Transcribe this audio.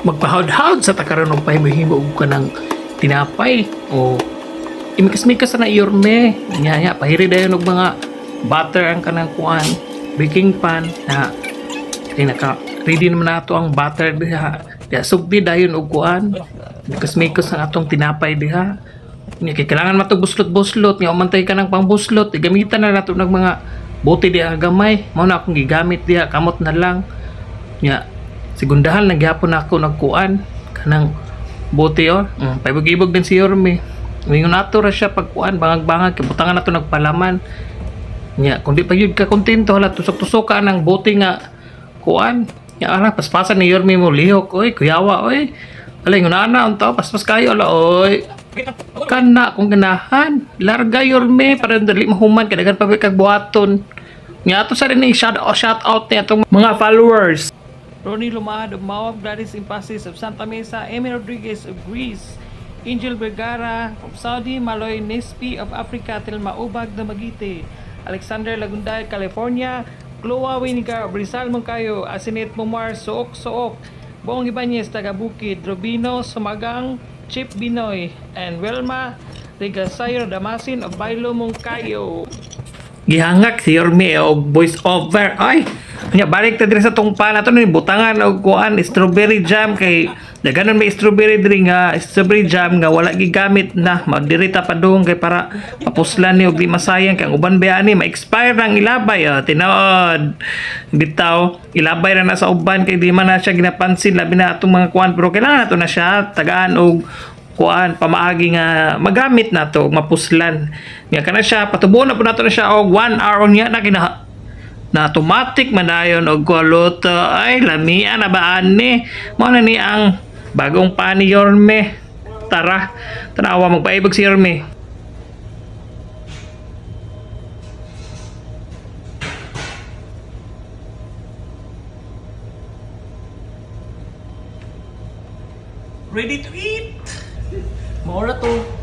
magpahawd-hawd sa takaron og pahimo-himo ka ng tinapay o imikas-mikas na iyorme nya pahiri dayon og mga butter ang kanang kuan baking pan na naka ready naman nato ang butter diha ya sugdi dayon og kuan mikas-mikas ang atong tinapay diha nya kailangan matog buslot-buslot nga umantay ka ng pangbuslot gamitan na nato ng mga bote diha gamay mao na akong gigamit diha kamot na lang nya sigundahan nagyapon ako nagkuan kanang bote paibog-ibog din si Yorme ngayon nato ra siya pagkuan bangag-bangag kibutangan nato nagpalaman nya kundi pa yun ka kontento hala tusok-tusok ka ng bote nga kuan nya ara paspasan ni Yorme mo lihok oy kuyawa oy alay ngunana unta paspas kayo ala oy kana kung ganahan larga Yorme para dali mahuman kadagan pa kag buhaton nya ato sa rin ni shout out ni atong mga followers Ronnie Lumad of Mawag Gladys Impasis of Santa Mesa, Amy Rodriguez of Greece, Angel Vergara of Saudi, Maloy Nespi of Africa, Tilma Ubag Damagite, Alexander Lagunday, California, Chloa Winigar of Rizal Moncayo, Asinet Mumar, Sook, Bong Ibanez, Tagabukid, Robino, Sumagang, Chip Binoy, and Welma Regasayo Damasin of Bailo Moncayo. Gihangak si Yorme og voice over ay nya balik ta diri sa tungpa nato ni butangan og kuan strawberry jam kay daganon may strawberry diri nga strawberry jam nga wala gigamit na magdirita pa dong kay para mapuslan ni og di masayang kay ang uban ba ani ma-expire ang ilabay tinuod bitaw ilabay ra na sa uban kay di man na siya ginapansin labi na atong mga kuan pero kailangan nato na siya tagaan og kuan pamaagi nga magamit nato mapuslan nga kana siya patubuon na po nato na siya og 1 hour niya na na automatic madayon og kuloto ay lamia na ba ani mo na ni ang bagong pan ni Yorme tara tanawa magpaibog si Yorme ready to eat Maura to.